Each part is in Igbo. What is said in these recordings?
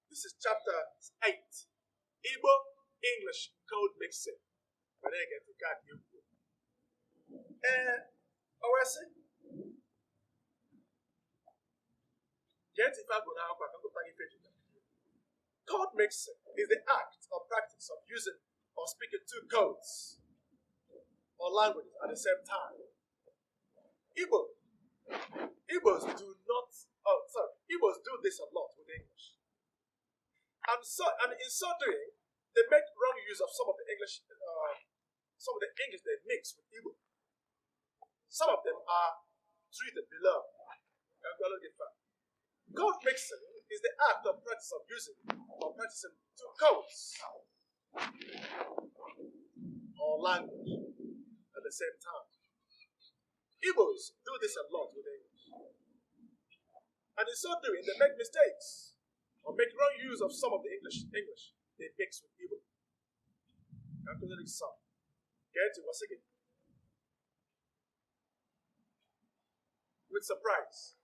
This is chapter 8. Igbo English code mixing. When I get to card you. Code mixing is the act or practice of using or speaking two codes or languages at the same time. Igbos do this a lot with English. And in so doing, they make wrong use of some of the English they mix with Igbo. Some of them are treated below. Code mixing is the act or practice of using or practicing two codes or language at the same time. Igbos do this a lot with English. And in so doing, they make mistakes or make wrong use of some of the English they mix with Igbo. Get it once again. With surprise.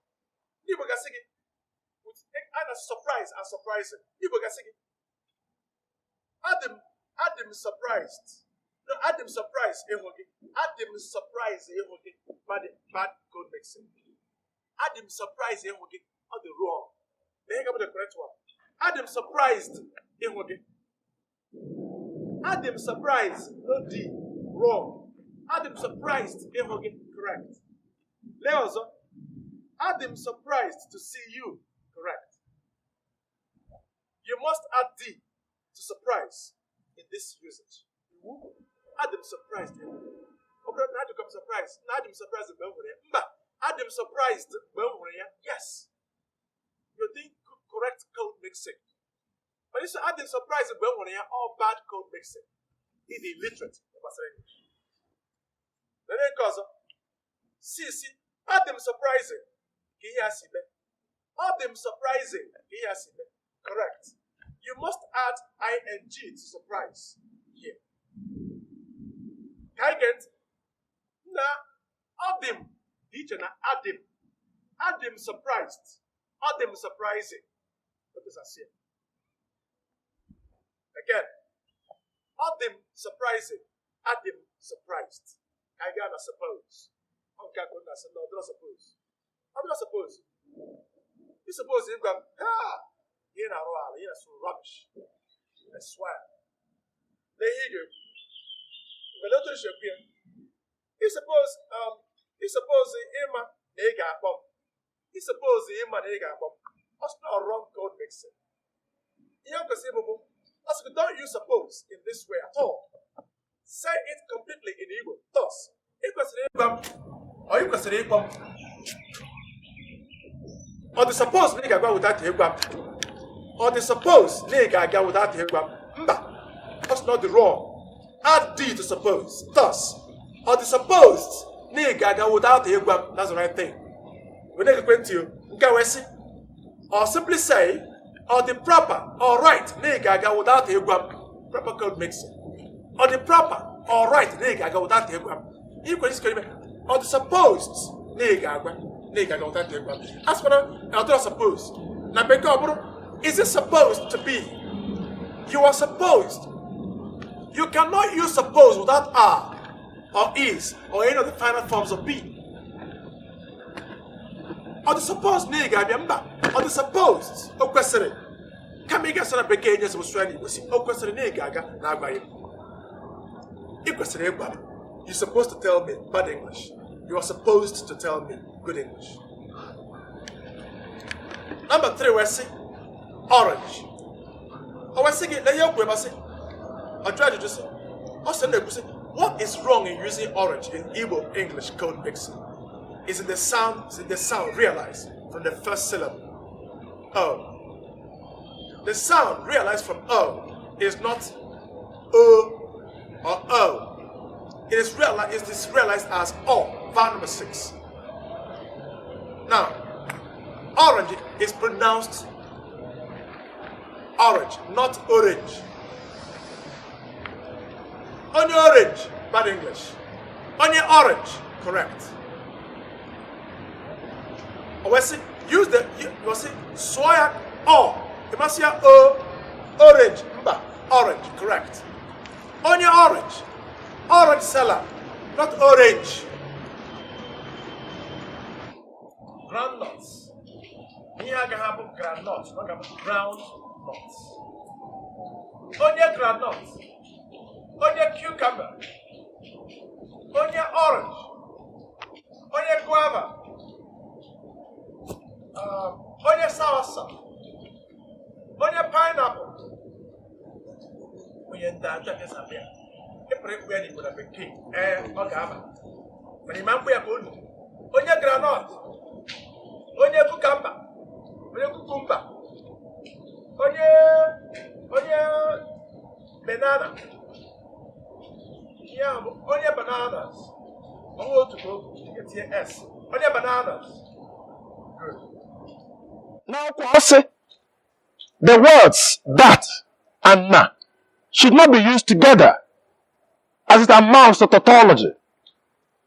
Igbo got singing. With surprise and surprising. Igbo got singing. Adam surprised. No, Adam surprised. Adam surprised. Bad code mixing. Adam surprised. On the wrong. They hang up the correct one. Adam surprised. Adam surprised. No D. Wrong. Adam surprised. Correct. Leozo. Adam surprised to see you. Correct. You must add D to surprise in this usage. Adam surprised him. How to come surprised? Adam surprised him. Adam surprised him. Yes. You're doing correct code mixing. But you say Adam surprised him or bad code mixing. He's illiterate. Then it goes. See, Adam surprising. Adam surprising. Correct. You must add ing to surprise here. Can I get? Adam. Adam surprised. Adam surprising. What does that say? Again. Adam surprising. Adam surprised. I gotta suppose. No, don't suppose. How do I suppose? You suppose you've got, you're so rubbish. I swear. They hear you. You suppose, Emma, they got bomb. You suppose Emma, they got bomb. That's not a wrong code mixing. Don't use suppose in this way at all. Say it completely in Igbo. Thus, or you can say or the suppose nigga go without Hebam. Or the suppose nigga go without Hebam. That's not the wrong. Add D to suppose. Thus, or the supposed nigga go without Hebam. That's the right thing. We need to go to you. Or simply say, or the proper or right nigga go without Hebam. Proper code mixing. Or the proper or right nigga go without Hebam. You can just or the supposed nigga go without Hebam. As for now, I don't suppose. Now, is it supposed to be? You are supposed. You cannot use suppose without are or is or any of the final forms of be. Or the supposed nigga, or the supposed question. Can we get some beginners with Swahili? We see question nigga now by you. You're supposed to tell me bad English. You are supposed to tell me good English. Number 3, we see orange. I was saying, I tried to just say, what is wrong in using orange in Igbo English code mixing? Is in the sound realized from the first syllable. O. The sound realized from O is not O or O. It is realized as O, vowel number 6. Now, orange is pronounced orange, not orange. On your orange, bad English. On your orange, correct. Use the soya Oh, Imasia O, orange, mba, orange, correct. Onye orange, orange seller, not orange. Groundnuts. Here I have groundnuts, not groundnuts. Onye groundnuts, onye cucumber, onye orange, onye guava, onye soursop, onye pineapple, onye ndanda kesabia. Epre ni kuna peke ogaba. Mani mambo ya konu. Onye granot, onye cucumber, onye cucumber, onye banana. Yeah, onye bananas. Oh, to go get here S. Onye bananas. Good. Now, Kwasi, the words that and na should not be used together, as it amounts to tautology.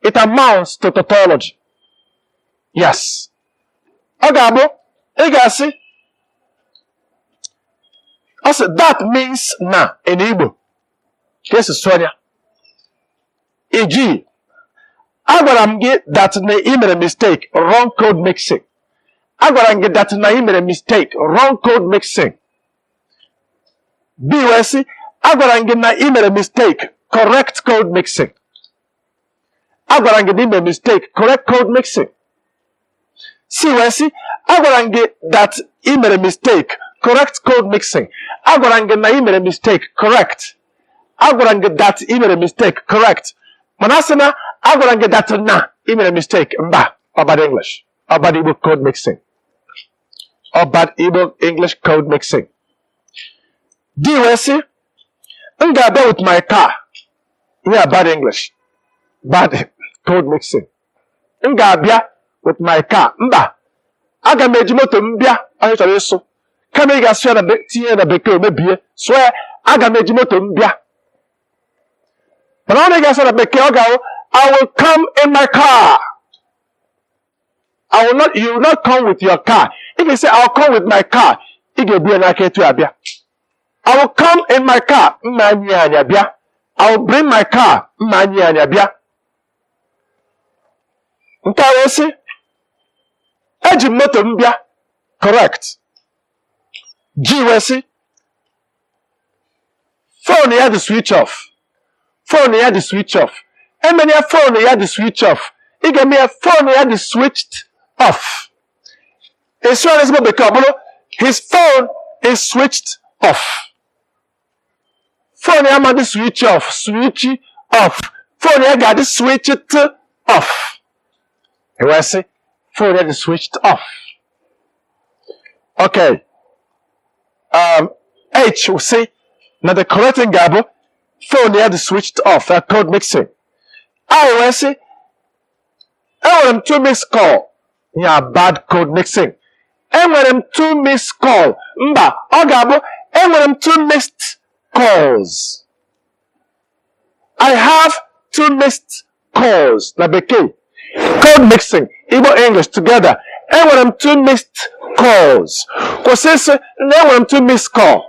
It amounts to tautology. Yes. Agabo, Igasi. I said that means na in Igbo. This is Sonia. E.g. Agwaram gị that na ị mere mistake, wrong code mixing. Agwaram gị that na ị mere mistake, wrong code mixing. B wee sị, agwaram gị na ị mere mistake, correct code mixing. Agwaram gị na ị mere mistake, correct code mixing. C wee sị, agwaram gị that ị mere mistake, correct code mixing. Agwaram gị na ị mere mistake, correct. Agwaram gị that ị mere mistake, correct. Manasana, agwaram gị that na ị mere mistake, mba, or bad English, or bad Igbo code mixing. Or bad Igbo English code mixing. D wee sị, m ga-abịa with my car. Yeah, bad English. Bad code mixing. M ga-abịa with my car. Mba, aga m eji moto m bịa onye chọrọ ịsụ. Kama ị ga-asụ ya na tinye na bekee mebie. Sụọ ya, aga m eji moto m bịa. Mana ọ ga-asụ na bekee ọ ga-ahụ, I will come in my car. You will not come with your car. If you say, I'll come with my car, ị ga-ebu ya n'aka etu abịa. I will come in my car. Mma anyị anya bịa. I will bring my car. Mma anyị anya bịa. Nke a wee sị, eji m moto m bịa. Correct. G wee sị, phone ya dị switch off. Phone ya dị switch off. Emene ya phone ya dị switch off. Ị ga-eme ya phone ya dị switched off. Esu ya n'ezigbo bekee ọ bụrụ, his phone is switched off. Phone ya ma dị switch off, switch off. Phone ya ga-adị switched off. E wee sị, phone ya dị switched off. Okay. H will say, now the correcting gabo, phone ya dị switched off, that code mixing. I will say, enwere m 2 missed call. Yeah, bad code mixing. Enwere m 2 missed call. Mba, ọ ga-abụ, enwere m 2 missed calls. I have 2 missed calls. Na bekee. Code mixing, Igbo English together. Enwere m 2 missed calls. Kwụsịsị, na enwere m 2 missed call.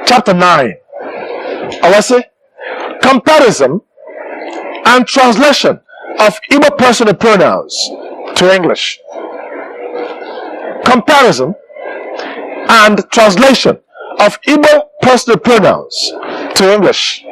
Chapter 9. I will say, comparison and translation of Igbo personal pronouns to English. Comparison and translation of Igbo personal pronouns to English.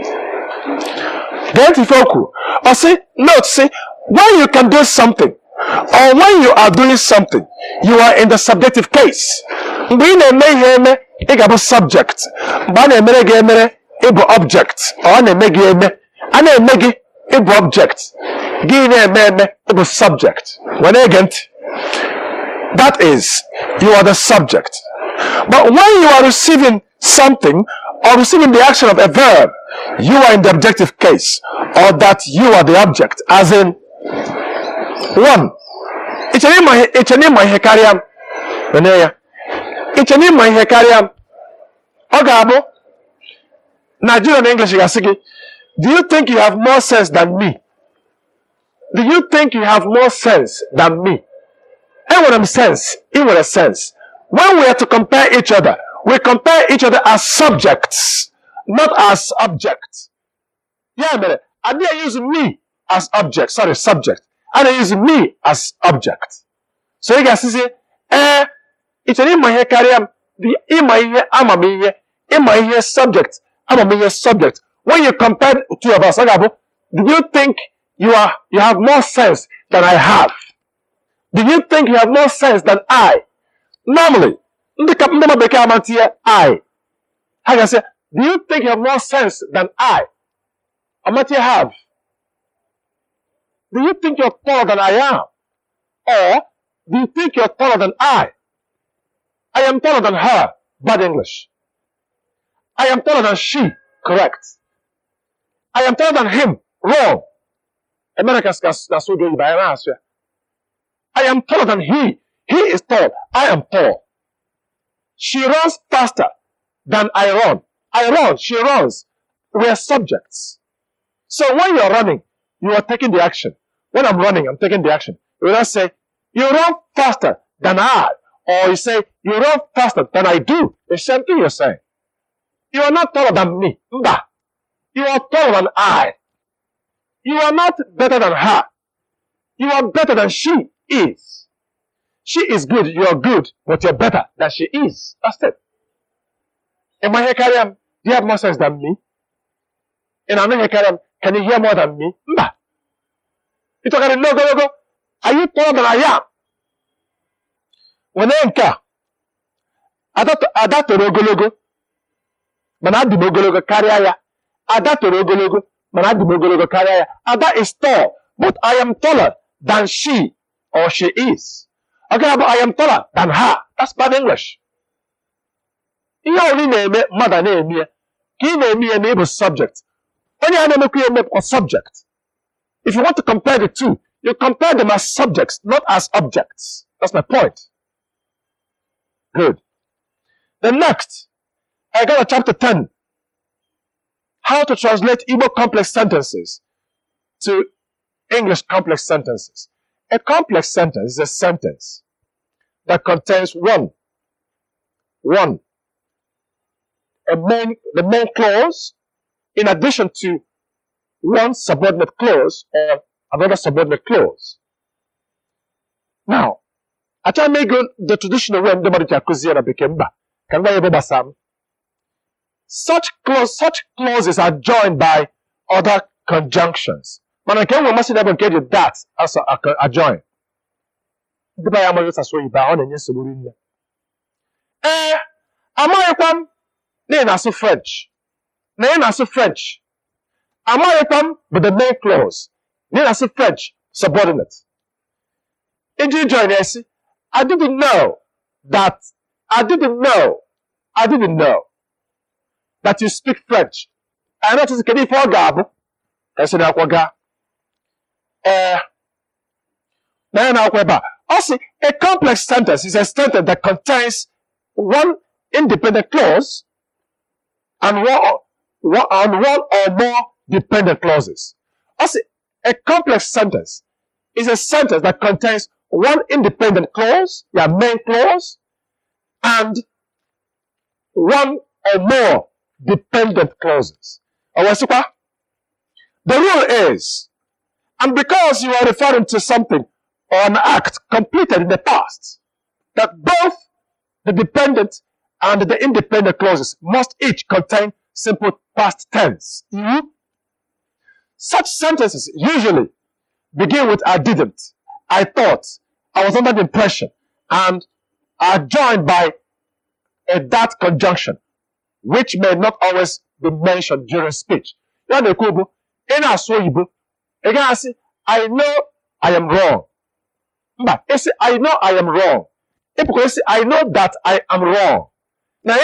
Then Tifoku, or say, note, say, when you can do something, or when you are doing something, you are in the subjective case. Mgbe ị na-eme ihe eme, ị ga-abụ subject. Mgbe a na-emere gị emere, ị bụ object. Ọ na-eme gị eme, a na-eme gị, ị bụ object. Gị na-eme eme, ị bụ subject. When again, that is, you are the subject. But when you are receiving something, or receiving the action of a verb, you are in the objective case, or that you are the object, as in, 1. Ichene ma ihe karịa m. Wene ya. Ichene ma ihe karịa m. Ọ ga-abụ, Nigerian English ga-asị gị, do you think you have more sense than me? Do you think you have more sense than me? Enwere m sense, ị nwere sense. When we are to compare each other, we compare each other as subjects, not as objects. Yeah, man. And they use me as object. Sorry, subject. And they use me as object. So you guys say, it's an in my hair carry the in my ear, in my ear subject, subject. When you compare two of us, do you think you have more sense than I have? Do you think you have more sense than I? Normally, I. How can I say, do you think you have more sense than I? Amatia have. Do you think you're taller than I am? Or do you think you're taller than I? I am taller than her. Bad English. I am taller than she. Correct. I am taller than him. Wrong. Americans that's so good by an answer. I am taller than he. He is tall. I am tall. She runs faster than I run. I run. She runs. We are subjects. So when you are running, you are taking the action. When I'm running, I'm taking the action. You will not say, you run faster than I. Or you say, you run faster than I do. The same thing you're saying. You are not taller than me. Mba. You are taller than I. You are not better than her. You are better than she is. She is good, you are good, but you're better than she is. That's it. In my Hekariam, do you have more sense than me? In our Hekariam, can you hear more than me? Mba. You talk about logo. Are you taller than I am? When I car, Adato logo. Manadi mogologo carrier. Adato logo. Manadi mogologo carrier. Ada is tall, but I am taller than she or she is. Okay, but I am taller than her. That's bad English. You only name it mother name me. He name me a neighbor subject. When you name a subject. If you want to compare the two, you compare them as subjects, not as objects. That's my point. Good. Then next, I got a chapter 10. How to translate Igbo complex sentences to English complex sentences. A complex sentence is a sentence that contains the main clause, in addition to one subordinate clause or another subordinate clause. Now, I try to make the traditional way such clauses are joined by other conjunctions. But I can't imagine that get that as a join. American, they are French. They are French. American, but the main clause. They are French subordinate. Did you join us? I didn't know that you speak French. I know it's a for Gab. I said, also, a complex sentence is a sentence that contains one independent clause and one or more dependent clauses. Also, a complex sentence is a sentence that contains one independent clause, your main clause, and one or more dependent clauses. The rule is, and because you are referring to something or an act completed in the past, that both the dependent and the independent clauses must each contain simple past tense. Such sentences usually begin with I didn't, I thought, I was under the impression, and are joined by a that conjunction, which may not always be mentioned during speech. I know I am wrong. But I know I am wrong. I know that I am wrong. Now,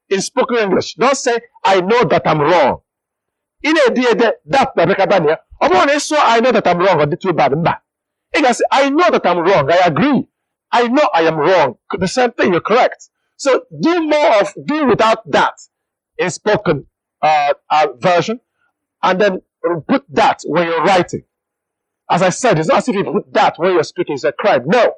in spoken English, don't say I know that I'm wrong. In a day that I know that I'm wrong or the too bad. I know that I'm wrong. I agree. I know I am wrong. The same thing, you're correct. So do without that in spoken version, and then put that when you're writing. As I said, it's not as if you put that when you're speaking, it's a crime. No.